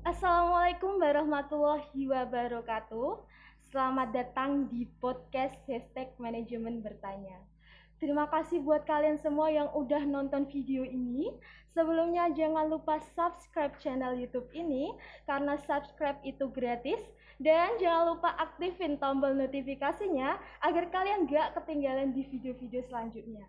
Assalamualaikum warahmatullahi wabarakatuh. Selamat datang di podcast #manajemen bertanya. Terima kasih buat kalian semua yang udah nonton video ini. Sebelumnya jangan lupa subscribe channel YouTube ini karena subscribe itu gratis. Dan jangan lupa aktifin tombol notifikasinya agar kalian gak ketinggalan di video-video selanjutnya.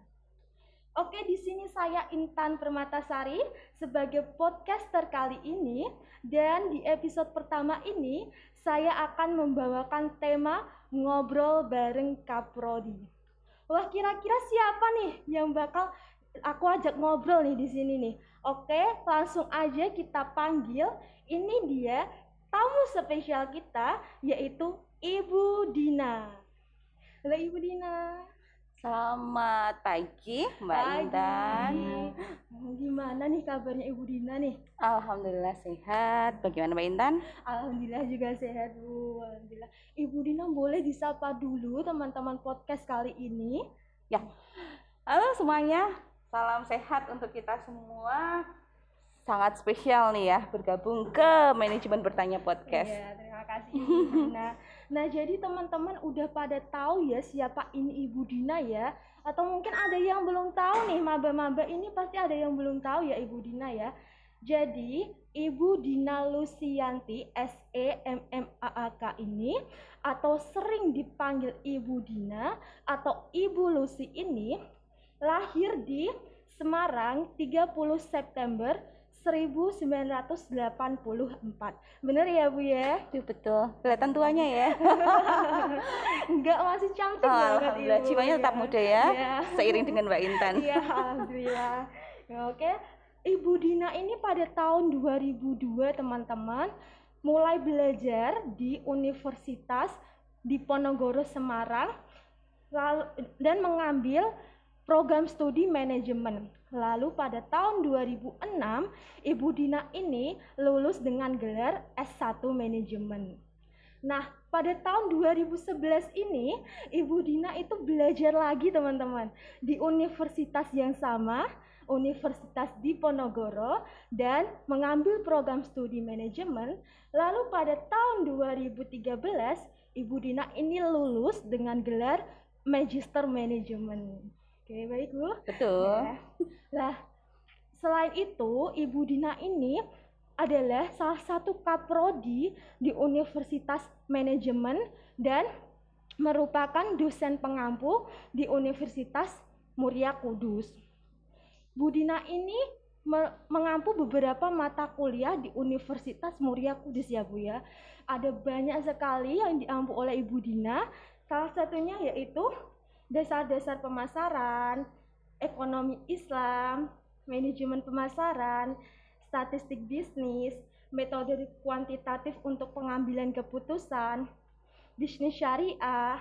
Oke, di sini saya Intan Permatasari sebagai podcaster kali ini, dan di episode pertama ini saya akan membawakan tema ngobrol bareng Kaprodi. Wah, kira-kira siapa nih yang bakal aku ajak ngobrol nih di sini nih? Oke, langsung aja kita panggil. Ini dia tamu spesial kita, yaitu Ibu Dina. Halo Ibu Dina. Selamat pagi Mbak Intan. Gimana nih kabarnya Ibu Dina nih? Alhamdulillah sehat. Bagaimana Mbak Intan? Alhamdulillah juga sehat Bu. Alhamdulillah. Ibu Dina boleh disapa dulu teman-teman podcast kali ini? Ya. Halo semuanya. Salam sehat untuk kita semua. Sangat spesial nih ya bergabung ke manajemen bertanya podcast. Iya, terima kasih Ibu Dina. Nah, jadi teman-teman udah pada tahu ya siapa ini Ibu Dina ya? Atau mungkin ada yang belum tahu nih, maba-maba ini pasti ada yang belum tahu ya Ibu Dina ya. Jadi, Ibu Dina Lusianti SEMMAAK ini atau sering dipanggil Ibu Dina atau Ibu Lusi ini lahir di Semarang 30 September 1984. Bener ya Bu ya? Betul. Kelihatan tuanya ya. Enggak, masih cantik banget Alhamdulillah, Ibu. jiwanya tetap muda ya. Ya. Seiring dengan Mbak Intan. Iya, alhamdulillah. Ya, oke. Ibu Dina ini pada tahun 2002 teman-teman mulai belajar di Universitas Diponegoro Semarang dan mengambil program studi manajemen. Lalu pada tahun 2006, Ibu Dina ini lulus dengan gelar S1 manajemen. Nah, pada tahun 2011 ini, Ibu Dina itu belajar lagi teman-teman di universitas yang sama, Universitas Diponegoro, dan mengambil program studi manajemen. Lalu pada tahun 2013, Ibu Dina ini lulus dengan gelar Magister Manajemen. Oke, baik Bu. Betul. Nah, selain itu, Ibu Dina ini adalah salah satu kaprodi di Universitas Manajemen dan merupakan dosen pengampu di Universitas Muria Kudus. Bu Dina ini mengampu beberapa mata kuliah di Universitas Muria Kudus ya Bu ya. Ada banyak sekali yang diampu oleh Ibu Dina. Salah satunya yaitu dasar-dasar pemasaran, ekonomi Islam, manajemen pemasaran, statistik bisnis, metode kuantitatif untuk pengambilan keputusan, bisnis syariah,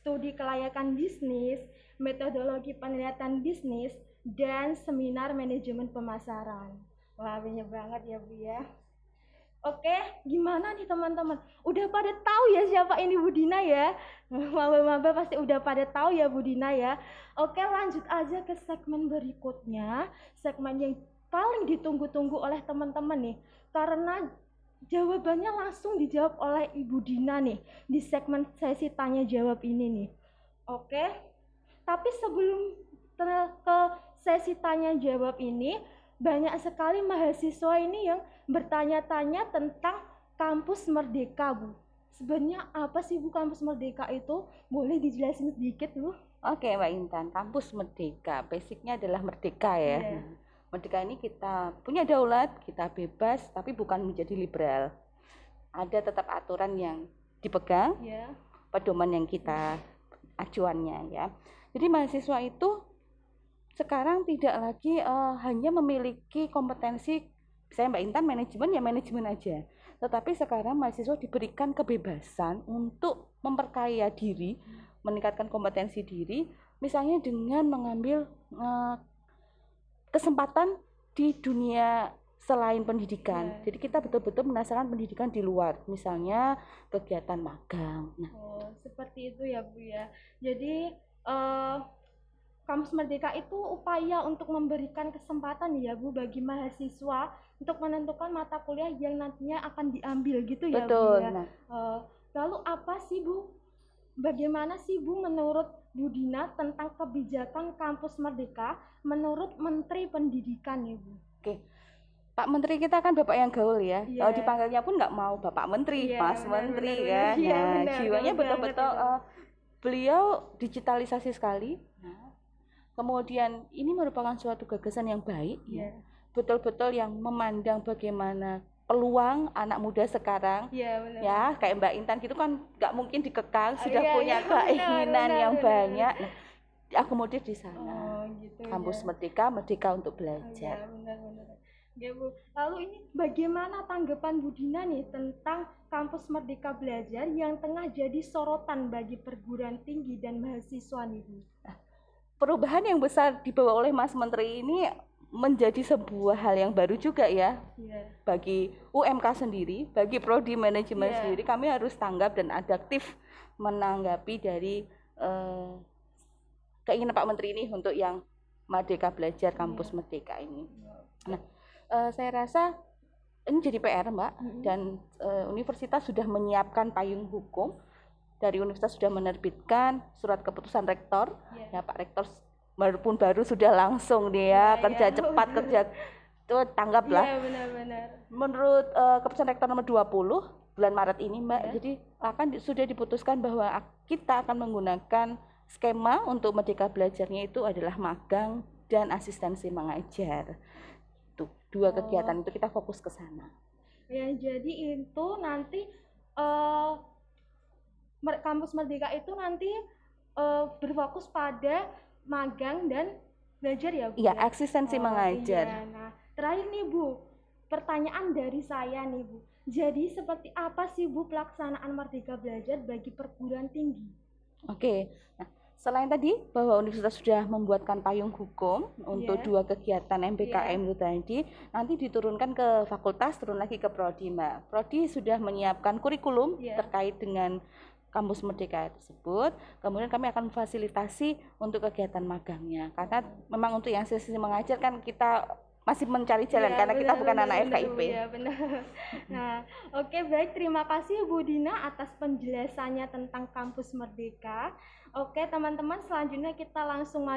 studi kelayakan bisnis, metodologi penelitian bisnis, dan seminar manajemen pemasaran. Wah, banyak banget ya Bu ya. Oke, gimana nih teman-teman? Udah pada tahu ya siapa ini Bu Dina ya? Maba-maba pasti udah pada tahu ya Bu Dina ya. Oke, lanjut aja ke segmen berikutnya. Segmen yang paling ditunggu-tunggu oleh teman-teman nih. Karena jawabannya langsung dijawab oleh Ibu Dina nih di segmen sesi tanya jawab ini nih. Oke, tapi sebelum ke sesi tanya jawab ini, banyak sekali mahasiswa ini yang bertanya-tanya tentang kampus Merdeka Bu. Sebenarnya apa sih Bu kampus Merdeka itu? Boleh dijelasin sedikit Bu? Oke Mbak Intan, kampus Merdeka, basicnya adalah merdeka ya. Yeah. Merdeka ini kita punya daulat, kita bebas, tapi bukan menjadi liberal. Ada tetap aturan yang dipegang, pedoman yang kita acuannya ya. Jadi mahasiswa itu sekarang tidak lagi hanya memiliki kompetensi, misalnya Mbak Intan manajemen ya manajemen aja. Tetapi sekarang mahasiswa diberikan kebebasan untuk memperkaya diri, meningkatkan kompetensi diri, misalnya dengan mengambil kesempatan di dunia selain pendidikan. Jadi kita betul-betul merasakan pendidikan di luar, misalnya kegiatan magang. Nah, seperti itu ya Bu ya. Jadi Kampus Merdeka itu upaya untuk memberikan kesempatan ya Bu bagi mahasiswa untuk menentukan mata kuliah yang nantinya akan diambil gitu ya. Betul. Bu, ya? Lalu apa sih Bu? Bagaimana sih Bu menurut Bu Dina tentang kebijakan Kampus Merdeka menurut Menteri Pendidikan ya Bu? Oke. Pak Menteri kita kan Bapak yang gaul ya. Kalau dipanggilnya pun nggak mau Bapak Menteri, Mas Menteri kan. Nah, jiwanya betul-betul beliau digitalisasi sekali. Nah, kemudian ini merupakan suatu gagasan yang baik ya. Betul-betul yang memandang bagaimana peluang anak muda sekarang. Ya, kayak Mbak Intan gitu kan nggak mungkin dikekang, sudah punya keinginan yang banyak. Nah, diakomodir di sana. Kampus Merdeka, merdeka untuk belajar. Ya Bu. Lalu ini bagaimana tanggapan Bu Dina nih tentang Kampus Merdeka Belajar yang tengah jadi sorotan bagi perguruan tinggi dan mahasiswa nih Bu? Perubahan yang besar dibawa oleh Mas Menteri ini menjadi sebuah hal yang baru juga ya. Bagi UMK sendiri, bagi prodi manajemen sendiri, kami harus tanggap dan adaptif menanggapi dari keinginan Pak Menteri ini untuk yang Merdeka Belajar, Kampus Merdeka ini. Nah, saya rasa ini jadi PR Mbak, dan universitas sudah menyiapkan payung hukum. Dari universitas sudah menerbitkan surat keputusan rektor, ya Pak Rektor walaupun baru sudah langsung dia kerja cepat, kerja itu tanggaplah. Menurut keputusan rektor nomor 20 bulan Maret ini Mbak, jadi sudah diputuskan bahwa kita akan menggunakan skema untuk Merdeka Belajarnya itu adalah magang dan asistensi mengajar. Tuh, dua kegiatan itu kita fokus ke sana. Ya, jadi itu nanti Kampus Merdeka itu nanti berfokus pada magang dan belajar ya Bu? Iya, asistensi mengajar. Iya. Nah, terakhir nih Bu, pertanyaan dari saya nih Bu. Jadi seperti apa sih Bu pelaksanaan Merdeka Belajar bagi perguruan tinggi? Oke, nah selain tadi bahwa universitas sudah membuatkan payung hukum untuk dua kegiatan MBKM itu tadi, nanti diturunkan ke fakultas, turun lagi ke prodi Mbak. Prodi sudah menyiapkan kurikulum terkait dengan Kampus Merdeka tersebut, kemudian kami akan memfasilitasi untuk kegiatan magangnya. Karena memang untuk yang sesi mengajar kan kita masih mencari jalan karena kita bukan anak FKIP. Iya, benar. Nah, oke, baik, terima kasih Bu Dina atas penjelasannya tentang Kampus Merdeka. Oke, teman-teman, selanjutnya kita langsung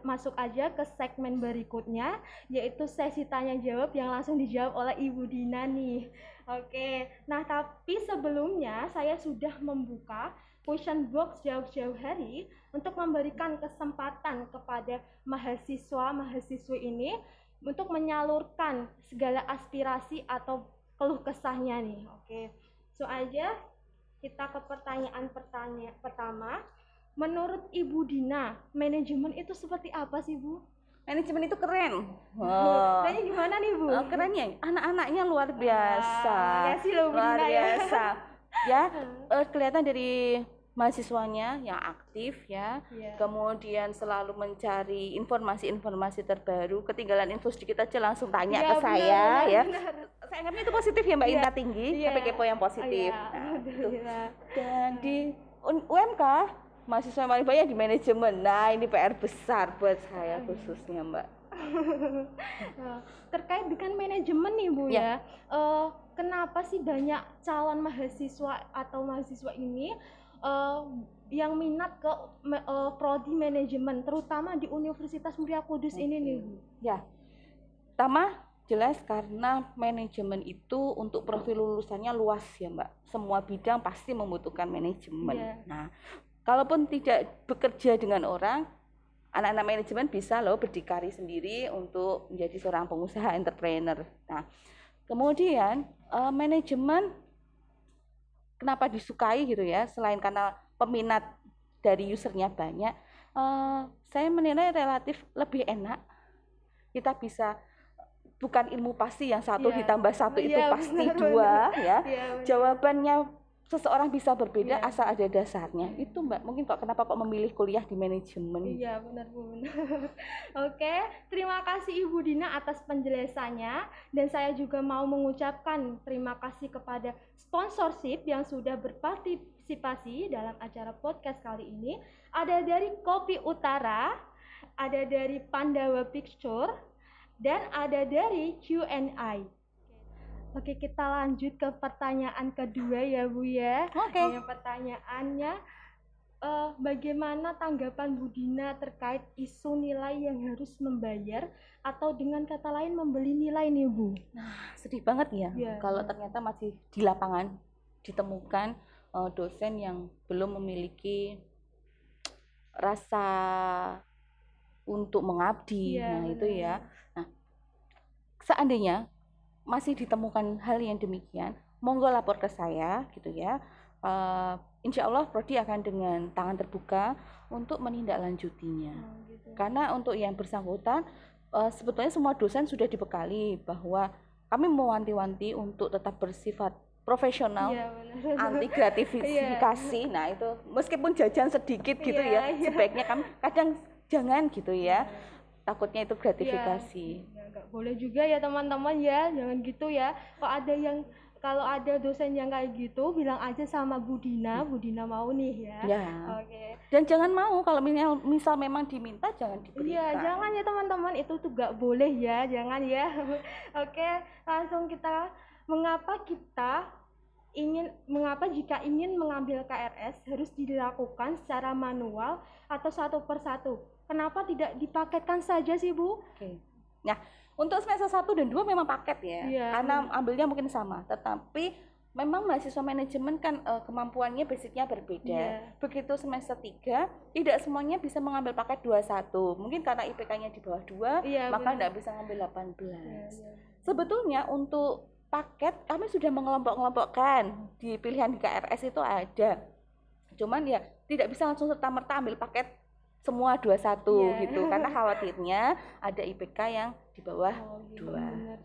masuk aja ke segmen berikutnya, yaitu sesi tanya jawab yang langsung dijawab oleh Ibu Dina nih. Oke, nah tapi sebelumnya saya sudah membuka question box jauh-jauh hari untuk memberikan kesempatan kepada mahasiswa-mahasiswi ini untuk menyalurkan segala aspirasi atau keluh kesahnya nih. Oke, so aja kita ke pertanyaan pertama. Menurut Ibu Dina, manajemen itu seperti apa sih Bu? Manajemen itu keren. Kayaknya gimana nih Bu? Kerennya, anak-anaknya luar biasa. Ya sih loh, luar Dina, biasa. Ya, kelihatan dari mahasiswanya yang aktif ya. Kemudian selalu mencari informasi-informasi terbaru. Ketinggalan info sedikit aja langsung tanya ke saya ya. Saya anggapnya itu positif ya Mbak Inta, tinggi, tapi kepo yang positif. Dan di UMK mahasiswa yang paling banyak di manajemen. Nah, ini PR besar buat saya khususnya Mbak. Terkait dengan manajemen nih Bu ya, kenapa sih banyak calon mahasiswa atau mahasiswa ini yang minat ke prodi manajemen, terutama di Universitas Muria Kudus ini nih Bu? Ya, pertama jelas karena manajemen itu untuk profil lulusannya luas ya Mbak. Semua bidang pasti membutuhkan manajemen. Nah, kalaupun tidak bekerja dengan orang, anak-anak manajemen bisa loh berdikari sendiri untuk menjadi seorang pengusaha entrepreneur. Nah, kemudian manajemen kenapa disukai gitu ya? Selain karena peminat dari usernya banyak, saya menilai relatif lebih enak. Kita bisa bukan ilmu pasti yang satu ditambah satu itu pasti dua ya. Jawabannya seseorang bisa berbeda asal ada dasarnya. Itu Mbak, mungkin kenapa memilih kuliah di manajemen. Iya, benar Bu. Oke, terima kasih Ibu Dina atas penjelasannya, dan saya juga mau mengucapkan terima kasih kepada sponsorship yang sudah berpartisipasi dalam acara podcast kali ini. Ada dari Kopi Utara, ada dari Pandawa Picture, dan ada dari Q&A. Oke, kita lanjut ke pertanyaan kedua ya Bu ya. Oke. Yang pertanyaannya, bagaimana tanggapan Bu Dina terkait isu nilai yang harus membayar atau dengan kata lain membeli nilai nih Bu? Nah, sedih banget ya, kalau ternyata masih di lapangan ditemukan dosen yang belum memiliki rasa untuk mengabdi. Nah, itu ya. Nah, seandainya masih ditemukan hal yang demikian, monggo lapor ke saya gitu ya. Insya Allah Prodi akan dengan tangan terbuka untuk menindaklanjutinya. Gitu. Karena untuk yang bersangkutan, sebetulnya semua dosen sudah dibekali bahwa kami mewanti-wanti untuk tetap bersifat profesional, anti gratifikasi. Nah itu meskipun jajan sedikit gitu ya, sebaiknya kami kadang jangan gitu ya. Takutnya itu gratifikasi. Nggak boleh juga ya teman-teman ya, jangan gitu ya. Kalau ada dosen yang kayak gitu, bilang aja sama Bu Dina mau nih ya. Oke. Dan jangan mau kalau misal memang diminta jangan diberikan. Iya, jangan ya teman-teman, itu tuh nggak boleh ya, jangan ya. Oke, langsung mengapa jika ingin mengambil KRS harus dilakukan secara manual atau satu persatu? Kenapa tidak dipaketkan saja sih Bu? Oke. Nah, untuk semester 1 dan 2 memang paket ya, karena ambilnya mungkin sama, tetapi memang mahasiswa manajemen kan kemampuannya basicnya berbeda. Begitu semester 3, tidak semuanya bisa mengambil paket 21. Mungkin karena IPK-nya di bawah 2, maka tidak bisa ngambil 18. Sebetulnya untuk paket kami sudah mengelompok-kelompokkan di pilihan di KRS itu ada. Cuman ya tidak bisa langsung serta-merta ambil paket semua 21 gitu, karena khawatirnya ada IPK yang di bawah 2.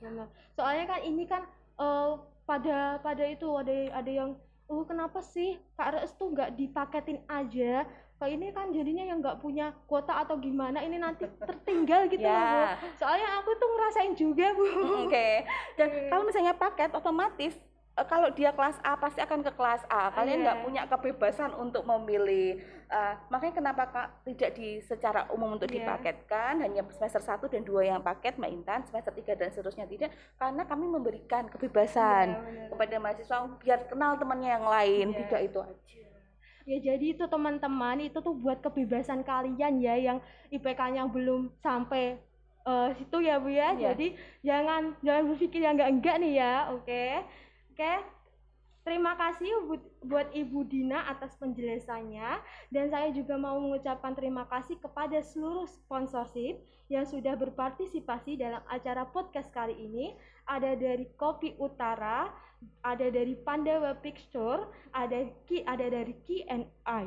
Benar. Soalnya kan ini kan pada itu ada yang kenapa sih KRS tuh nggak dipaketin aja? Kayak ini kan jadinya yang nggak punya kuota atau gimana ini nanti tertinggal gitu loh Bu. Soalnya aku tuh ngerasain juga Bu. Oke. Dan kalau misalnya paket otomatis kalau dia kelas A pasti akan ke kelas A. Kalian nggak punya kebebasan untuk memilih. Makanya kenapa tidak secara umum untuk dipaketkan, hanya semester 1 dan 2 yang paket Mbak Intan, semester 3 dan seterusnya tidak, karena kami memberikan kebebasan kepada mahasiswa biar kenal temannya yang lain, tidak itu aja. Ya jadi itu teman-teman, itu tuh buat kebebasan kalian ya yang IPK-nya belum sampai situ ya Bu ya. Jadi jangan berpikir yang enggak nih ya. Oke. Terima kasih buat Ibu Dina atas penjelasannya, dan saya juga mau mengucapkan terima kasih kepada seluruh sponsorship yang sudah berpartisipasi dalam acara podcast kali ini. Ada dari Kopi Utara, ada dari Pandawa Picture, ada dari Q&A.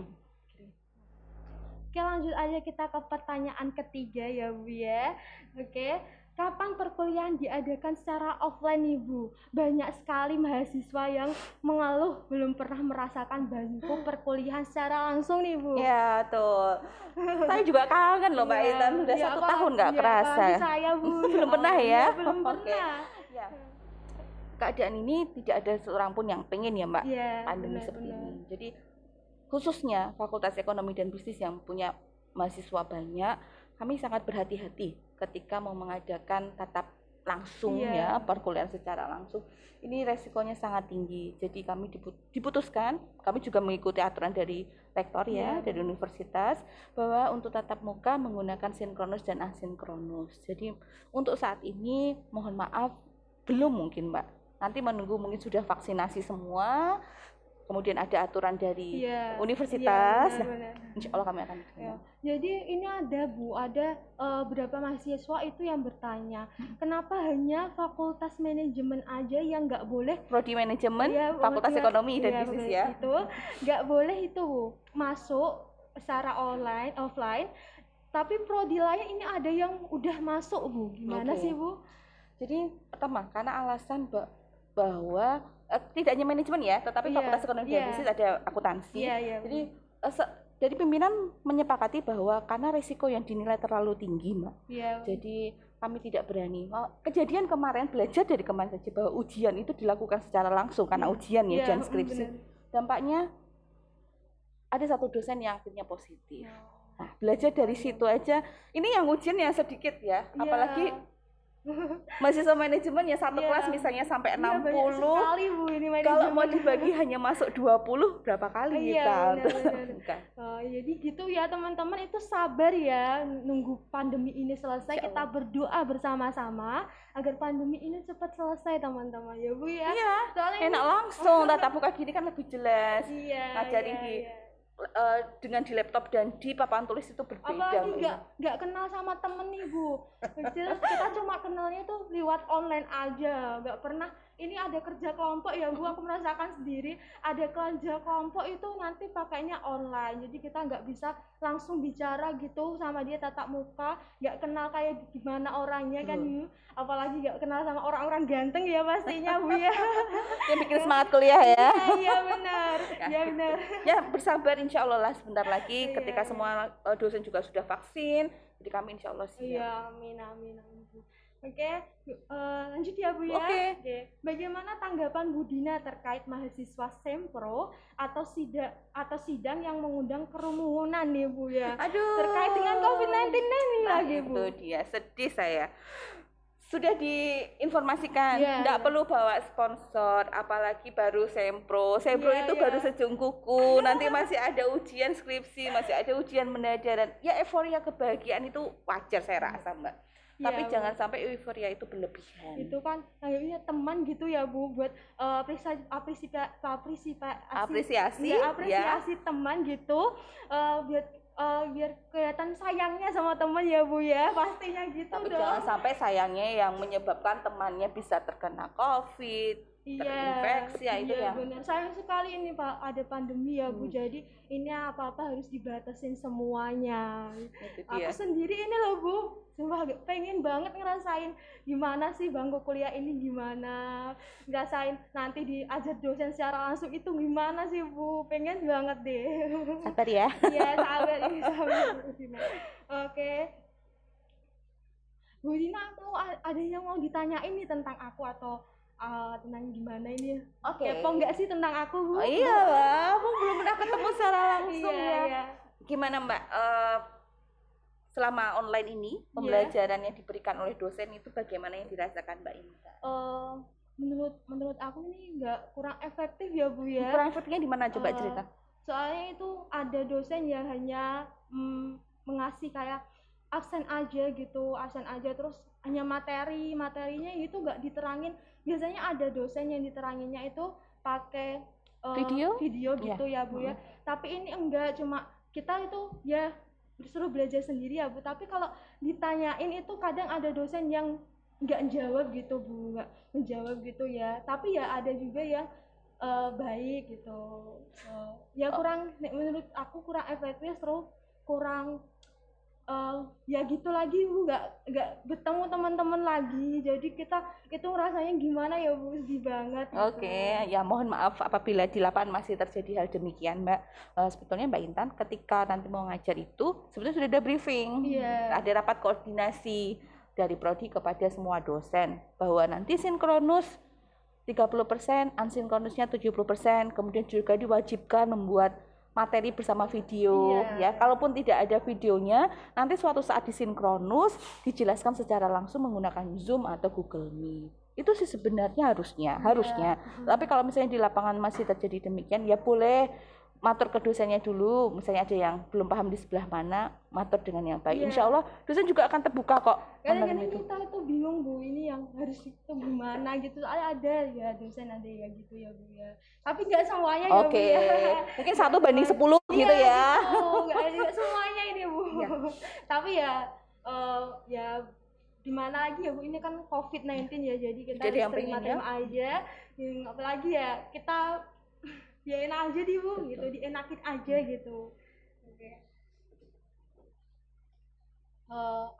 Oke, lanjut aja kita ke pertanyaan ketiga ya Bu ya. Oke. Kapan perkuliahan diadakan secara offline nih Bu? Banyak sekali mahasiswa yang mengeluh belum pernah merasakan bangku perkuliahan secara langsung nih Bu. Ya tuh, saya juga kangen loh Mbak Intan, sudah 1 tahun nggak kerasa. Saya Bu. Belum pernah ya? Belum pernah. Keadaan ini tidak ada seorang pun yang pengen ya Mbak, pandemi seperti ini. Jadi khususnya Fakultas Ekonomi dan Bisnis yang punya mahasiswa banyak, kami sangat berhati-hati ketika mau mengadakan tatap langsung perkuliahan secara langsung. Ini resikonya sangat tinggi. Jadi kami diputuskan, kami juga mengikuti aturan dari rektor dari universitas, bahwa untuk tatap muka menggunakan sinkronus dan asinkronus. Jadi untuk saat ini mohon maaf belum mungkin Mbak. Nanti menunggu mungkin sudah vaksinasi semua. Kemudian ada aturan dari universitas, insya Allah kami akan. Jadi ini ada beberapa mahasiswa itu yang bertanya, kenapa hanya Fakultas Manajemen aja yang nggak boleh? Prodi Manajemen, Fakultas Ekonomi dan Bisnis ya. Itu nggak boleh itu masuk secara offline. Tapi prodi lain ini ada yang udah masuk Bu. Gimana sih Bu? Jadi pertama karena alasan bahwa tidak hanya manajemen ya, tetapi Fakultas Ekonomi dan Bisnis ada akuntansi. Jadi dari pimpinan menyepakati bahwa karena risiko yang dinilai terlalu tinggi, Mbak. Jadi kami tidak berani. Kejadian kemarin, belajar dari kemarin saja bahwa ujian itu dilakukan secara langsung karena ujian ujian skripsi. Dampaknya ada satu dosen yang akhirnya positif. Nah, belajar dari situ aja. Ini yang ujian yang sedikit ya, apalagi Mahasiswa manajemen ya satu kelas misalnya sampai 60. Sekali, Bu, ini kalau mau dibagi hanya masuk 20 berapa kali kita? Benar. Jadi gitu ya teman-teman, itu sabar ya nunggu pandemi ini selesai. Kita berdoa bersama-sama agar pandemi ini cepat selesai teman-teman ya Bu ya. Iya, soalnya enak langsung tatap muka gini kan lebih jelas. Ngajarin dengan di laptop dan di papan tulis itu berbeda. Apalagi nggak kenal sama temen nih Bu. Kita cuma kenalnya tuh lewat online aja, nggak pernah. Ini ada kerja kelompok ya Bu, aku merasakan sendiri ada kerja kelompok itu nanti pakainya online, jadi kita nggak bisa langsung bicara gitu sama dia tatap muka, nggak kenal kayak gimana orangnya kan Bu, apalagi nggak kenal sama orang-orang ganteng ya pastinya Bu ya. Yang bikin semangat kuliah ya. Iya benar, ya benar. Ya bersabar, insya Allah lah sebentar lagi ketika semua dosen juga sudah vaksin, jadi kami insya Allah siap. Iya, amin. Oke, lanjut ya Bu ya. Oke. Bagaimana tanggapan Bu Dina terkait mahasiswa Sempro atau sidang yang mengundang kerumunan nih Bu ya? Aduh. Terkait dengan COVID-19 ini lagi Bu. Itu dia, sedih saya. Sudah diinformasikan, tidak perlu bawa sponsor, apalagi baru Sempro itu baru sejung kuku, nanti masih ada ujian skripsi, masih ada ujian mendadak, dan ya euforia kebahagiaan itu wajar saya rasa Mbak. Tapi jangan sampai euforia itu berlebihan. Itu kan kayaknya teman gitu ya Bu, buat apresiasi teman gitu, biar kelihatan sayangnya sama teman ya Bu ya, pastinya gitu. Tapi jangan sampai sayangnya yang menyebabkan temannya bisa terkena COVID, terinfeksi itu ya. Benar. Sayang sekali ini Pak, ada pandemi ya Bu. Jadi ini apa-apa harus dibatasin semuanya. Aku sendiri ini loh Bu, sumpah pengen banget ngerasain gimana sih bangku kuliah ini, gimana ngerasain nanti diajar dosen secara langsung itu gimana sih Bu, pengen banget deh. Sabar ya. Iya sabar. Oke. Bu Dina, ada yang mau ditanyain nih tentang aku atau tentang gimana ini? Kepo nggak sih tentang aku Bu? Oh iya lah, aku belum pernah ketemu secara langsung ya. Gimana Mbak? Selama online ini pembelajaran yang diberikan oleh dosen itu bagaimana yang dirasakan Mbak Inta? Menurut aku ini kurang efektif ya Bu ya. Kurang efektifnya di mana coba cerita? Soalnya itu ada dosen yang hanya mengasih kayak absen aja terus hanya materinya itu nggak diterangin. Biasanya ada dosen yang diteranginnya itu pakai video gitu ya Bu ya. Tapi ini enggak, cuma kita itu ya disuruh belajar sendiri ya Bu, tapi kalau ditanyain itu kadang ada dosen yang nggak menjawab gitu Bu, nggak menjawab gitu ya, tapi ya ada juga yang baik gitu, menurut aku kurang efektif, terus kurang ya gitu lagi Bu, nggak bertemu teman-teman lagi, jadi kita itu rasanya gimana ya Bu, sedih banget gitu. Ya mohon maaf apabila di lapangan masih terjadi hal demikian Mbak. Sebetulnya Mbak Intan ketika nanti mau ngajar itu sebetulnya sudah ada briefing, ada rapat koordinasi dari prodi kepada semua dosen bahwa nanti sinkronus 30%, asinkronusnya 70%, kemudian juga diwajibkan membuat materi bersama video ya. Kalaupun tidak ada videonya, nanti suatu saat disinkronus dijelaskan secara langsung menggunakan Zoom atau Google Meet. Itu sih sebenarnya harusnya. Tapi kalau misalnya di lapangan masih terjadi demikian, ya boleh matur ke dosennya dulu, misalnya ada yang belum paham di sebelah mana, matur dengan yang baik. Insya Allah dosen juga akan terbuka kok. Kadang-kadang kita itu bingung Bu, ini yang harus itu gimana gitu. Ada ya dosen ada ya gitu ya Bu ya. Tapi nggak semuanya ya Bu ya. Mungkin 1:10 gitu ya. Nggak semuanya ini Bu. Tapi ya gimana lagi ya Bu, ini kan COVID-19 ya, jadi kita harus terima aja. Apalagi ya kita ya enak aja di Bu gitu, dienakin aja gitu.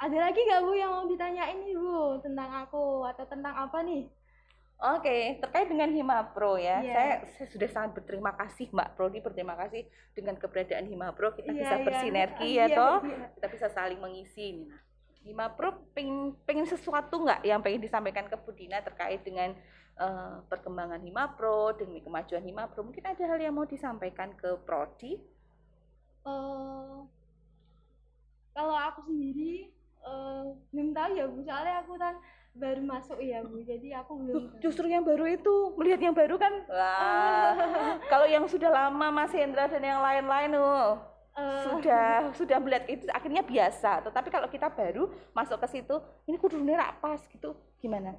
Ada lagi nggak Bu yang mau ditanyain nih Bu tentang aku atau tentang apa nih? Terkait dengan Himapro ya, saya sudah sangat berterima kasih Mbak Prodi, berterima kasih dengan keberadaan Himapro, kita bisa bersinergi kita bisa saling mengisi. Himapro pengen sesuatu nggak yang pengen disampaikan ke Bu Dina terkait dengan perkembangan Himapro, demi kemajuan Himapro? Mungkin ada hal yang mau disampaikan ke Prodi? Kalau aku sendiri belum tahu ya Bu, soalnya aku kan baru masuk ya Bu, jadi aku belum. Justru yang baru itu, melihat yang baru kan, wah. Kalau yang sudah lama Mas Hendra dan yang lain-lain sudah melihat itu akhirnya biasa. Tetapi kalau kita baru masuk ke situ, ini kudune rak pas gitu, gimana?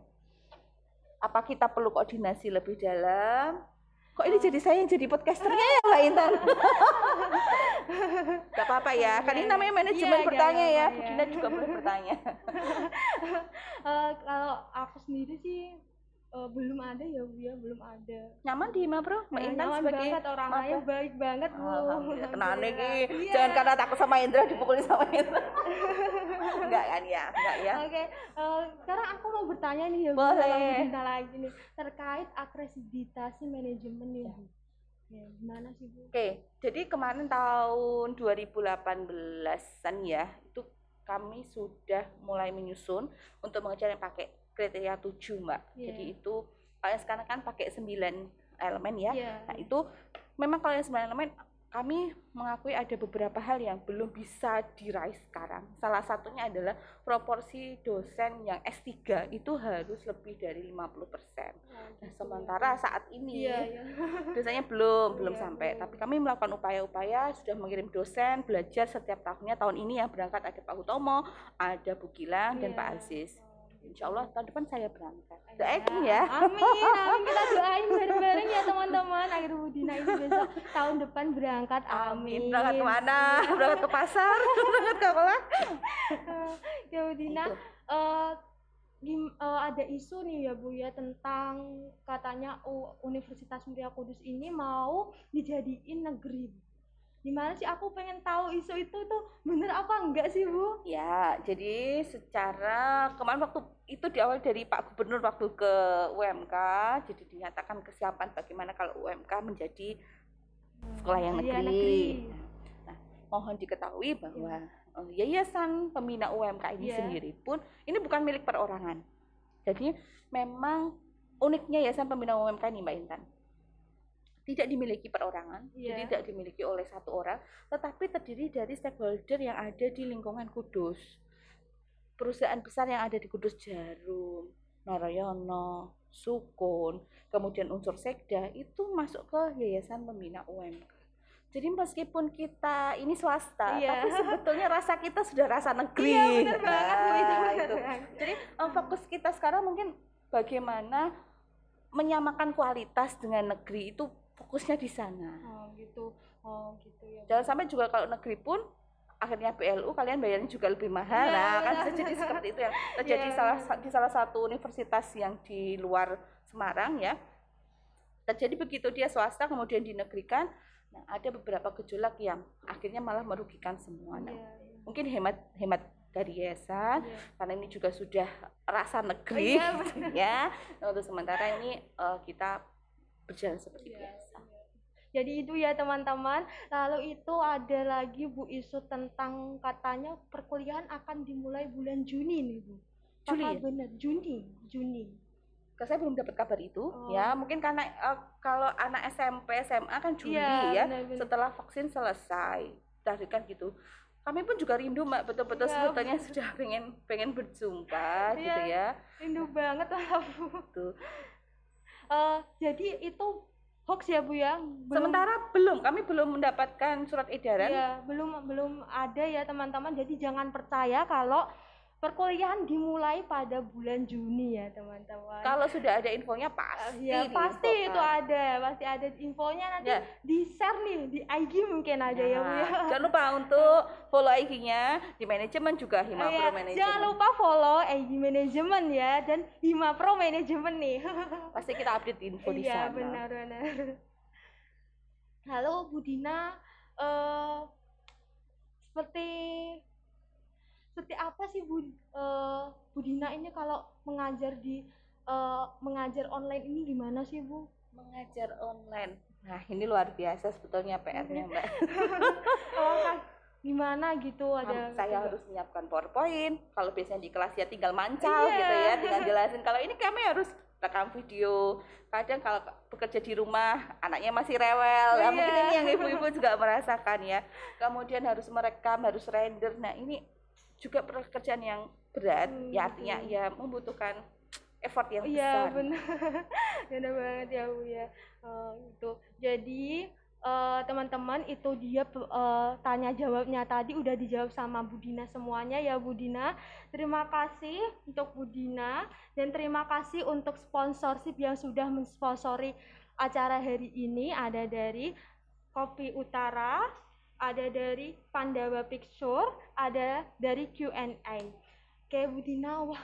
Apa kita perlu koordinasi lebih dalam? Kok ini jadi saya yang jadi podcasternya ya Mbak Intan? Gak apa-apa ya, kan ini namanya manajemen bertanya ya, Bu Dina juga boleh bertanya. Kalau aku sendiri sih belum ada ya Bu ya, belum ada. Nyaman di Himapro? Mbak Intan nyaman sebagai banget, orangnya baik banget Bu. Alhamdulillah, kenal nih. Jangan karena takut sama Indra dipukulin sama Indra. Enggak kan ya, enggak ya. Oke, sekarang aku mau bertanya nih ya Bu, boleh lagi nih terkait akreditasi manajemen nih Bu. Ya, gimana sih Bu? Oke, jadi kemarin tahun 2018-an ya, itu kami sudah mulai menyusun untuk mengejar yang pakai kriteria 7 Mbak. Jadi itu kalau sekarang kan pakai 9 elemen ya. Nah itu memang kalau yang 9 elemen kami mengakui ada beberapa hal yang belum bisa diraih sekarang. Salah satunya adalah proporsi dosen yang S3 itu harus lebih dari 50%. Nah, sementara saat ini dosennya belum sampai. Tapi kami melakukan upaya-upaya, sudah mengirim dosen belajar setiap tahunnya. Tahun ini yang berangkat ada Pak Hutomo, ada Bu Gilang dan Pak Aziz. Insya Allah tahun depan saya berangkat. Doain ya. Amin. Kita doain bareng-bareng ya teman-teman. Agar Bu Dina ini besok tahun depan berangkat. Amin. Berangkat kemana? Berangkat ke pasar? Berangkat ke sekolah? Ya Bu Dina, ada isu nih ya Bu ya tentang katanya Universitas Muria Kudus ini mau dijadiin negeri. Gimana sih, aku pengen tahu isu itu tuh bener apa enggak sih Bu? Ya, jadi secara kemarin waktu itu diawali dari Pak Gubernur waktu ke UMK, jadi dinyatakan kesiapan bagaimana kalau UMK menjadi sekolah yang negeri. Nah, mohon diketahui bahwa Yayasan Pembina UMK ini sendiri pun ini bukan milik perorangan. Jadi memang uniknya Yayasan Pembina UMK ini Mbak Intan, tidak dimiliki perorangan, jadi tidak dimiliki oleh satu orang, tetapi terdiri dari stakeholder yang ada di lingkungan Kudus. Perusahaan besar yang ada di Kudus, Jarum, Narayana, Sukun, kemudian unsur Sekda itu masuk ke Yayasan Pembina UMK. Jadi meskipun kita ini swasta, tapi sebetulnya rasa kita sudah rasa negeri. Iya, benar banget Bu itu. Jadi fokus kita sekarang mungkin bagaimana menyamakan kualitas dengan negeri, itu fokusnya di sana. Oh gitu ya. Jangan sampai juga kalau negeri pun akhirnya BLU kalian bayarnya juga lebih mahal. Kan jadi seperti itu yang terjadi di salah satu universitas yang di luar Semarang ya. Terjadi begitu, dia swasta kemudian dinegrikan. Nah, ada beberapa gejolak yang akhirnya malah merugikan semua. Nah, mungkin hemat dari yayasan karena ini juga sudah rasa negeri ya. Untuk sementara ini kita berjalan seperti biasa. Jadi itu ya teman-teman. Lalu itu ada lagi Bu isu tentang katanya perkuliahan akan dimulai bulan Juni nih Bu. Juli ya? Benar, Juni. Saya belum dapat kabar itu ya, mungkin karena kalau anak SMP SMA kan Juli benar. Setelah vaksin selesai tadi kan gitu. Kami pun juga rindu Mbak, betul-betul sebetulnya sudah pengen berjumpa gitu ya. Rindu banget lah Bu. Jadi itu hoax ya Bu ya? Sementara kami belum mendapatkan surat edaran. Ya, belum ada ya teman-teman. Jadi jangan percaya kalau perkuliahan dimulai pada bulan Juni ya teman-teman. Kalau sudah ada infonya pasti. Pasti itu ada, pasti ada infonya nanti di share nih di IG mungkin ada ya Bu ya. Jangan lupa untuk follow IG-nya di manajemen juga Himapro Manajemen. Jangan lupa follow IG Manajemen ya dan Himapro Manajemen nih. Pasti kita update info di sana. Iya benar. Halo Bu Dina, seperti apa sih Bu Dina ini kalau mengajar online ini gimana sih Bu? Mengajar online. Nah, ini luar biasa sebetulnya PR-nya Mbak. Gimana gitu saya harus menyiapkan PowerPoint. Kalau biasanya di kelas ya tinggal mancal gitu ya, tinggal jelasin. Kalau ini kami harus rekam video. Kadang kalau bekerja di rumah anaknya masih rewel. Mungkin ini yang ibu-ibu juga merasakan ya. Kemudian harus merekam, harus render. Nah, ini juga pekerjaan yang berat, ya artinya ya membutuhkan effort yang besar. Iya benar, benar banget ya Bu ya. Gitu. Jadi teman-teman itu dia tanya jawabnya tadi udah dijawab sama Bu Dina semuanya ya Bu Dina. Terima kasih untuk Bu Dina dan terima kasih untuk sponsorship yang sudah mensponsori acara hari ini. Ada dari Kopi Utara, ada dari Pandawa Picture, ada dari Q&A. Oke Bu Dina, wah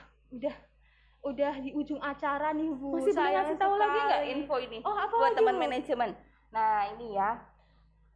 udah di ujung acara nih Bu. Masih belum ngasih tahu lagi nggak info ini buat teman manajemen. Nah ini ya,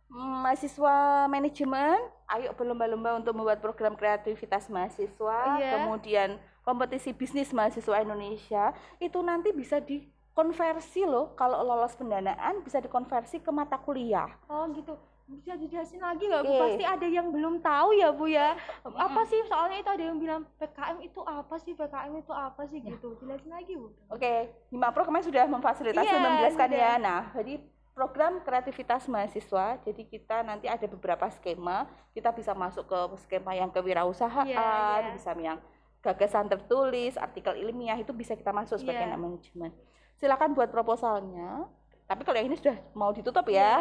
mahasiswa manajemen, ayo berlomba-lomba untuk membuat program kreativitas mahasiswa, kemudian kompetisi bisnis mahasiswa Indonesia, itu nanti bisa dikonversi loh, kalau lolos pendanaan bisa dikonversi ke mata kuliah. Oh gitu. Bisa dijelasin lagi nggak Bu? Pasti ada yang belum tahu ya Bu ya. Apa sih, soalnya itu ada yang bilang PKM itu apa sih, PKM itu apa sih gitu. Jelasin lagi Bu. Oke, Himapro kemarin sudah memfasilitasi menjelaskan ya. Nah, jadi program kreativitas mahasiswa, jadi kita nanti ada beberapa skema, kita bisa masuk ke skema yang kewirausahaan, bisa yang gagasan tertulis, artikel ilmiah, itu bisa kita masuk sebagai anak manajemen. Silakan buat proposalnya. Tapi kalau yang ini sudah mau ditutup ya,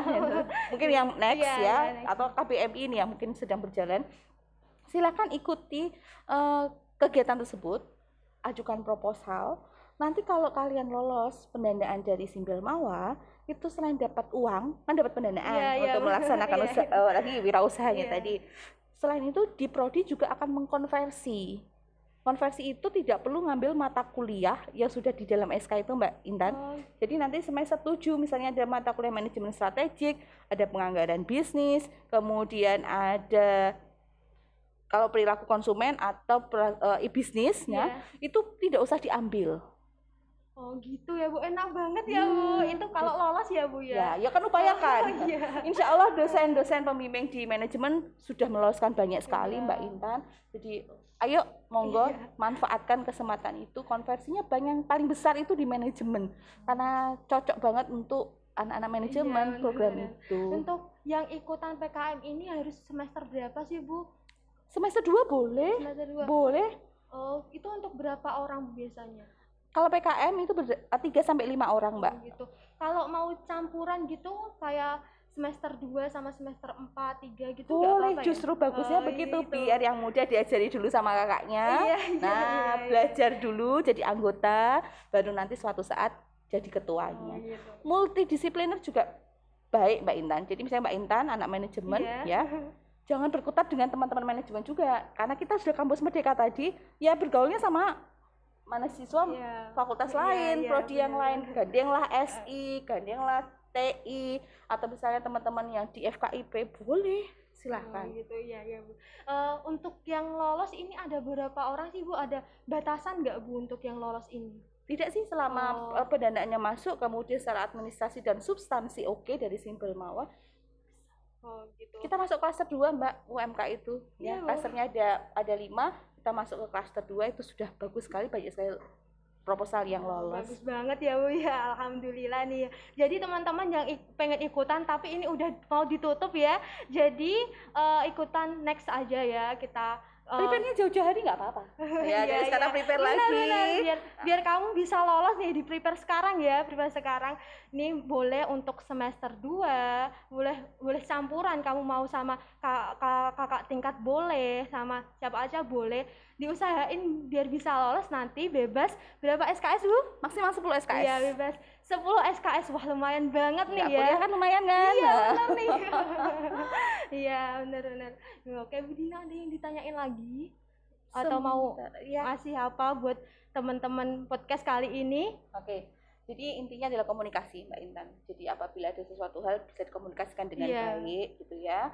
mungkin yang next atau KBMI ini yang mungkin sedang berjalan, silakan ikuti kegiatan tersebut, ajukan proposal. Nanti kalau kalian lolos pendanaan dari Simbel Mawa, itu selain dapat uang, kan dapat pendanaan untuk melaksanakan lagi wirausahanya tadi. Selain itu di Prodi juga akan mengkonversi. Konversi itu tidak perlu ngambil mata kuliah yang sudah di dalam SK itu Mbak Intan. Jadi nanti semester 7 misalnya ada mata kuliah manajemen strategik, ada penganggaran bisnis, kemudian ada kalau perilaku konsumen atau e-bisnisnya, itu tidak usah diambil. Oh gitu ya Bu, enak banget ya Bu. Itu kalau lolos ya Bu ya. Ya kan upayakan. Insya Allah dosen-dosen pembimbing di manajemen sudah meloloskan banyak sekali Mbak Intan. Jadi ayo monggo manfaatkan kesempatan itu. Konversinya banyak, paling besar itu di manajemen karena cocok banget untuk anak-anak manajemen program itu. Untuk yang ikutan PKM ini harus semester berapa sih Bu? Semester 2 boleh. Semester 2. Boleh. Oh, itu untuk berapa orang biasanya? Kalau PKM itu 3-5 orang Mbak. Gitu. Kalau mau campuran gitu kayak semester 2 sama semester 4, 3 gitu boleh, justru bagusnya begitu, biar yang muda diajari dulu sama kakaknya. Belajar dulu jadi anggota, baru nanti suatu saat jadi ketuanya. Multidisipliner juga baik Mbak Intan. Jadi misalnya Mbak Intan anak manajemen ya, jangan berkutat dengan teman-teman manajemen juga, karena kita sudah kampus Merdeka tadi, ya bergaulnya sama mahasiswa fakultas lain, prodi yang lain, gandenglah SI, gandenglah TI, atau misalnya teman-teman yang di FKIP, boleh, silahkan. Gitu ya Bu. Untuk yang lolos ini ada berapa orang sih Bu? Ada batasan nggak Bu untuk yang lolos ini? Tidak sih, selama pendanaannya masuk, kemudian secara administrasi dan substansi dari Simbel Mawa. Gitu. Kita masuk klaster 2 Mbak, UMK itu. Klasternya ada 5. Kita masuk ke klaster 2 itu sudah bagus sekali, banyak sekali proposal yang lolos. Bagus banget ya Bu ya, alhamdulillah nih. Jadi teman-teman yang pengen ikutan tapi ini udah mau ditutup ya. Jadi ikutan next aja ya kita. Prepare-nya jauh-jauh hari nggak apa-apa. Dari sekarang prepare lagi. Biar kamu bisa lolos nih, di prepare sekarang ya, Ini boleh untuk semester 2, boleh campuran, kamu mau sama kakak tingkat boleh, sama siapa aja boleh. Diusahain biar bisa lolos nanti bebas. Berapa SKS Bu? Maksimal 10 SKS. Iya, bebas 10 SKS. Wah, lumayan banget nih ya. Kuliah kan lumayan kan? Iya, benar nih. Iya, benar. Oke, Bu Dina, ada yang ditanyain lagi? Atau mau ngasih apa buat teman-teman podcast kali ini? Oke. Jadi intinya adalah komunikasi Mbak Intan. Jadi apabila ada sesuatu hal bisa dikomunikasikan dengan baik gitu ya.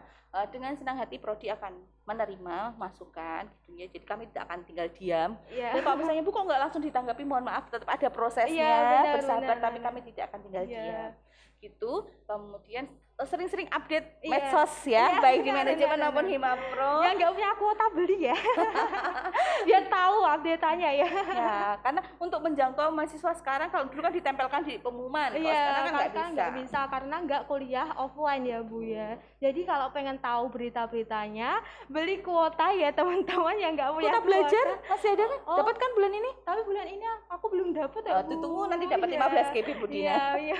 Dengan senang hati Prodi akan menerima masukan gitu ya. Jadi kami tidak akan tinggal diam. Dan kalau misalnya Bu kok nggak langsung ditanggapi, mohon maaf, tetap ada prosesnya, bersabar, tapi kami tidak akan tinggal diam. Gitu. Kemudian sering-sering update medsos ya, baik di manajemen maupun Himapro. Ya nggak punya kuota beli ya. Biar tahu update-nya ya. Ya, karena untuk menjangkau mahasiswa sekarang, kalau dulu kan ditempelkan di pengumuman. Kalau Iya, sekarang kan nggak bisa karena nggak kuliah offline ya Bu ya. Jadi kalau pengen tahu berita-beritanya, beli kuota ya teman-teman yang nggak punya kuota belajar masih ada kan? Dapat kan bulan ini? Tapi bulan ini aku belum dapat ya Bu. Tunggu nanti dapat 15 GB Bu Dina. Iya.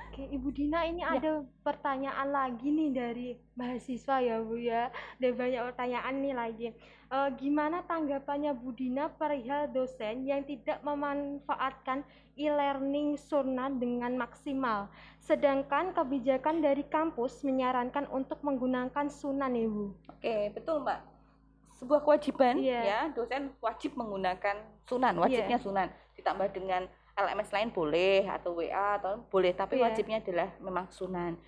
Oke, Ibu Dina ini ada pertanyaan lagi nih dari mahasiswa ya Bu ya. Ada banyak pertanyaan nih lagi. Gimana tanggapannya Bu Dina perihal dosen yang tidak memanfaatkan e-learning Sunan dengan maksimal, sedangkan kebijakan dari kampus menyarankan untuk menggunakan Sunan ya Bu? Oke, betul Mbak. Sebuah kewajiban ya, dosen wajib menggunakan Sunan, wajibnya Sunan. Ditambah dengan LMS lain boleh atau WA atau boleh, tapi wajibnya adalah memang Sunan.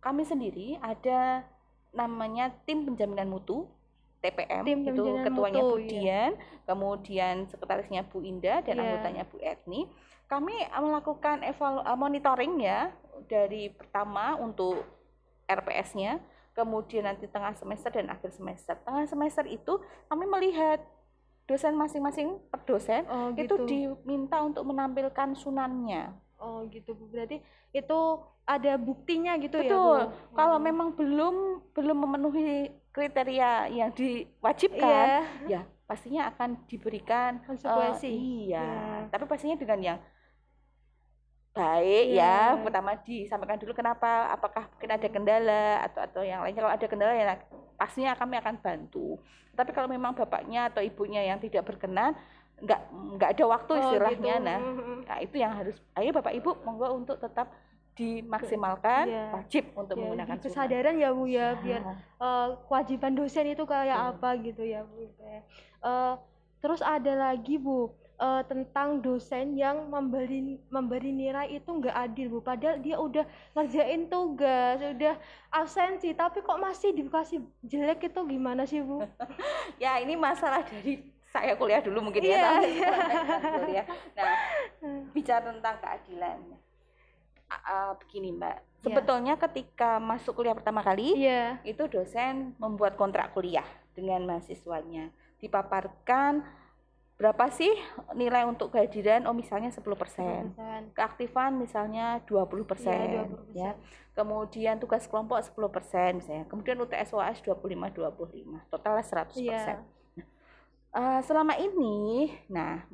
Kami sendiri ada namanya tim penjaminan mutu TPM, itu ketuanya Bu Dian, kemudian sekretarisnya Bu Indah dan anggotanya Bu Etni. Kami melakukan monitoring ya dari pertama untuk RPS-nya, kemudian nanti tengah semester dan akhir semester. Tengah semester itu kami melihat dosen masing-masing per dosen itu diminta untuk menampilkan sunannya. Oh gitu Bu, berarti itu ada buktinya gitu. Betul. Ya Bu? Kalau memang belum memenuhi kriteria yang diwajibkan, ya pastinya akan diberikan konsekuensi. Tapi pastinya dengan yang baik ya. Pertama disampaikan dulu kenapa, apakah mungkin ada kendala atau yang lainnya. Kalau ada kendala ya pastinya kami akan bantu. Tapi kalau memang bapaknya atau ibunya yang tidak berkenan, nggak ada waktu istilahnya, nah itu yang harus, ayo bapak ibu monggo untuk tetap dimaksimalkan, wajib untuk menggunakan kesadaran ya Bu ya, biar kewajiban dosen itu kayak apa gitu ya Bu. Terus ada lagi Bu, tentang dosen yang memberi nilai itu nggak adil Bu, padahal dia udah ngerjain tugas, udah absensi, tapi kok masih dikasih jelek, itu gimana sih Bu? Ya ini masalah dari saya kuliah dulu mungkin ya. Nah, bicara tentang keadilan, begini Mbak, sebetulnya ketika masuk kuliah pertama kali, itu dosen membuat kontrak kuliah dengan mahasiswanya, dipaparkan berapa sih nilai untuk kehadiran, misalnya 10%, keaktifan misalnya 20%, ya. Kemudian tugas kelompok 10% misalnya, kemudian UTS UAS 25, totalnya 100%. Selama ini,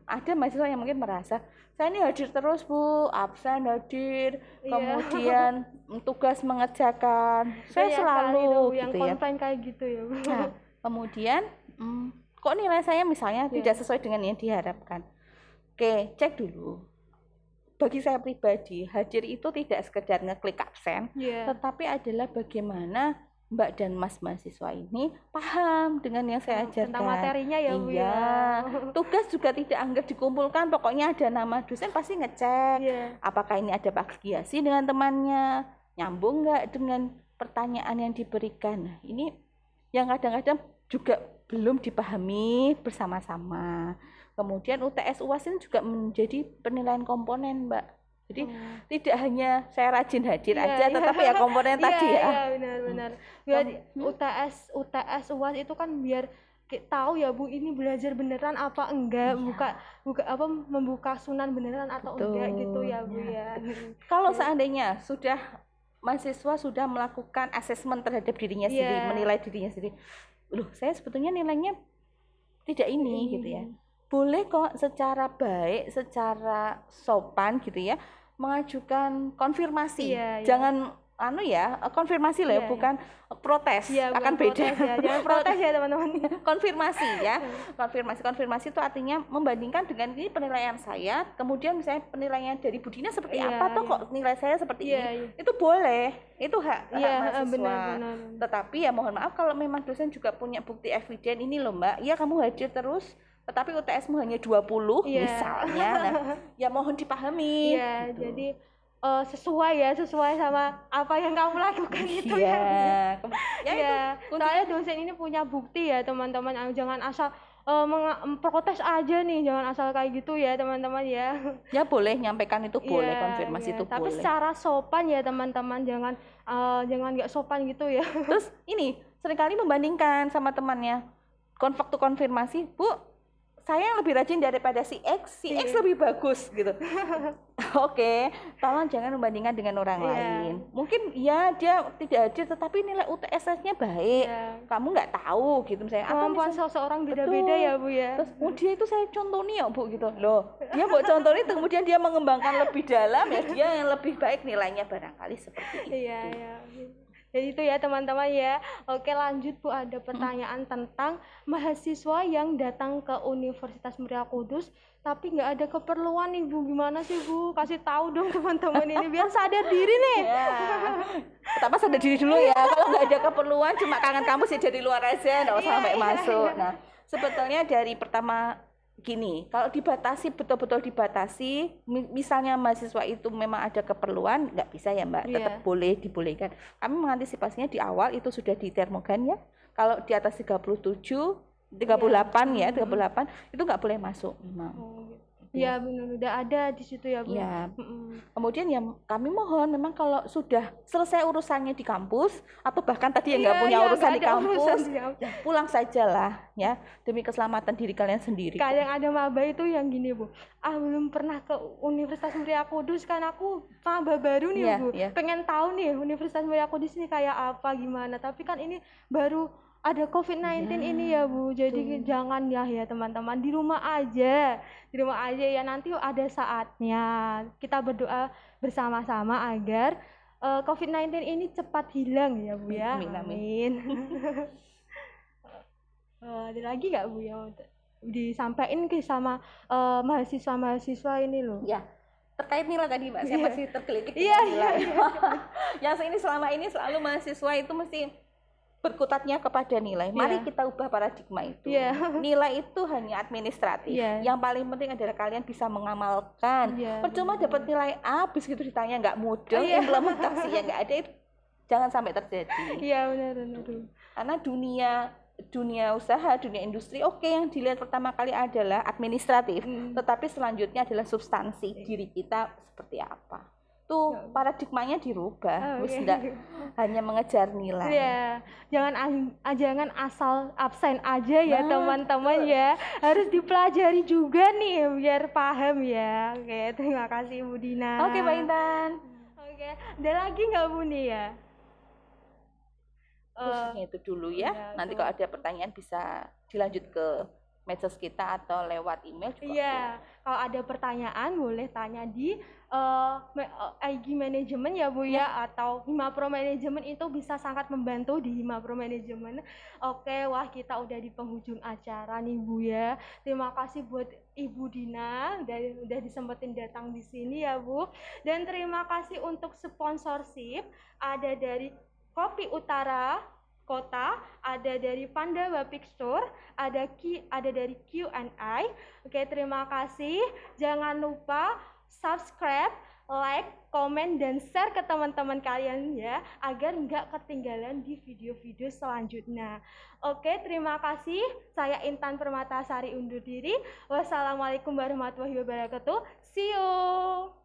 ada mahasiswa yang mungkin merasa, saya ini hadir terus Bu, absen hadir, kemudian tugas mengerjakan, saya selalu yang gitu komplain kayak gitu ya Bu. Nah, kemudian kok nilai saya misalnya tidak sesuai dengan yang diharapkan. Oke, cek dulu. Bagi saya pribadi, hadir itu tidak sekedar ngeklik absen, tetapi adalah bagaimana Mbak dan Mas mahasiswa ini paham dengan yang saya ajarkan. Tentang materinya ya Bu ya. Tugas juga tidak anggap dikumpulkan, pokoknya ada nama dosen pasti ngecek. Apakah ini ada plagiasi dengan temannya, nyambung nggak dengan pertanyaan yang diberikan. Nah, ini yang kadang-kadang juga belum dipahami bersama-sama. Kemudian UTS UAS ini juga menjadi penilaian komponen Mbak. Jadi tidak hanya saya rajin hadir aja, tetapi ya komponen tadi ya. Iya benar-benar. Biar UTS UAS itu kan biar tahu ya Bu, ini belajar beneran apa enggak, membuka Sunan beneran atau enggak gitu ya Bu ya. Kalau seandainya mahasiswa sudah melakukan asesmen terhadap dirinya sendiri, menilai dirinya sendiri, loh saya sebetulnya nilainya tidak ini gitu ya, boleh kok secara baik, secara sopan gitu ya, mengajukan konfirmasi. Jangan konfirmasi lah ya, bukan protes, akan beda. Jangan protes ya teman-teman. Konfirmasi itu artinya membandingkan dengan ini penilaian saya, kemudian misalnya penilaian dari Bu Dina seperti apa, toh kok nilai saya seperti ini. Itu boleh, itu hak mahasiswa. Benar. Tetapi ya mohon maaf kalau memang dosen juga punya bukti eviden, ini loh Mbak, ya kamu hadir terus tetapi UTS-mu hanya 20 misalnya, ya mohon dipahami. Gitu. Jadi sesuai sama apa yang kamu lakukan itu ya. Soalnya dosen ini punya bukti ya teman-teman, jangan asal protes aja nih, jangan asal kayak gitu ya teman-teman ya. Ya boleh nyampaikan itu boleh, konfirmasi itu tapi boleh. Tapi secara sopan ya teman-teman, jangan nggak sopan gitu ya. Terus ini seringkali membandingkan sama temannya, waktu konfirmasi, Bu saya yang lebih rajin daripada si X lebih bagus gitu. Oke, tolong jangan membandingkan dengan orang lain. Mungkin ya dia tidak hadir tetapi nilai UTS-nya baik. Kamu nggak tahu gitu misalnya. Kemampuan seseorang beda-beda ya Bu ya. Terus dia itu saya contohnya Bu gitu. Loh, dia mau contoh itu kemudian dia mengembangkan lebih dalam ya dia yang lebih baik nilainya barangkali seperti itu. Iya. Jadi itu ya teman-teman ya. Oke lanjut Bu, ada pertanyaan tentang mahasiswa yang datang ke Universitas Muria Kudus tapi nggak ada keperluan nih Bu. Gimana sih Bu? Kasih tahu dong teman-teman ini biar sadar diri nih. Ya. Pertama sadar diri dulu ya. Kalau nggak ada keperluan cuma kangen kampus ya dari luar aja, nggak usah sampai masuk. Nah sebetulnya dari pertama gini, kalau dibatasi betul-betul dibatasi, misalnya mahasiswa itu memang ada keperluan, nggak bisa ya Mbak, tetap boleh dibolehkan. Kami mengantisipasinya di awal itu sudah di termogan ya. Kalau di atas 38 ya, 38 itu nggak boleh masuk memang. Ya benar, udah ada di situ ya Bu. Ya. Kemudian ya kami mohon memang kalau sudah selesai urusannya di kampus atau bahkan tadi yang nggak punya urusan di kampus, ya pulang sajalah ya demi keselamatan diri kalian sendiri. Kadang ada maba itu yang gini Bu, belum pernah ke Universitas Muria Kudus kan aku maba baru nih Bu, pengen tahu nih Universitas Muria Kudus ini kayak apa gimana, tapi kan ini baru ada COVID-19 ini ya Bu, jadi jangan ya teman-teman di rumah aja ya, nanti ada saatnya kita berdoa bersama-sama agar COVID-19 ini cepat hilang ya Bu ya. Amin. Ada lagi nggak Bu yang disampaikan ke sama mahasiswa ini loh? Ya. Terkait nilai tadi Mbak, saya masih tergelitik dengan nilai. Yang ini selama ini selalu mahasiswa itu mesti berkutatnya kepada nilai. Mari kita ubah paradigma itu. Nilai itu hanya administratif. Yang paling penting adalah kalian bisa mengamalkan. Percuma dapat nilai A, habis itu ditanya nggak mudeng, implementasinya nggak ada, itu jangan sampai terjadi. Iya benar. Karena dunia usaha, dunia industri, yang dilihat pertama kali adalah administratif, tetapi selanjutnya adalah substansi diri kita seperti apa. Tuh paradigmanya dirubah, tidak hanya mengejar nilai. Jangan asal absen aja ya teman-teman ya, harus dipelajari juga nih biar paham ya. Oke, terima kasih Bu Dina. Oke Mbak Intan. Oke, ada lagi nggak Bu nih ya? Khususnya itu dulu ya. Nanti kalau ada pertanyaan bisa dilanjut ke medsos kita atau lewat email juga. Kalau ada pertanyaan boleh tanya di IG Manajemen ya Bu ya, atau Hima Pro Manajemen itu bisa sangat membantu di Hima Pro Manajemen. Oke, wah kita udah di penghujung acara nih Bu ya. Terima kasih buat Ibu Dina udah disempetin datang di sini ya Bu. Dan terima kasih untuk sponsorship, ada dari Kopi Utara Kota, ada dari Panda Bapik Store, ada dari Q&A. Oke, terima kasih. Jangan lupa subscribe, like, komen, dan share ke teman-teman kalian ya, agar nggak ketinggalan di video-video selanjutnya. Oke, terima kasih. Saya Intan Permatasari undur diri. Wassalamualaikum warahmatullahi wabarakatuh. See you.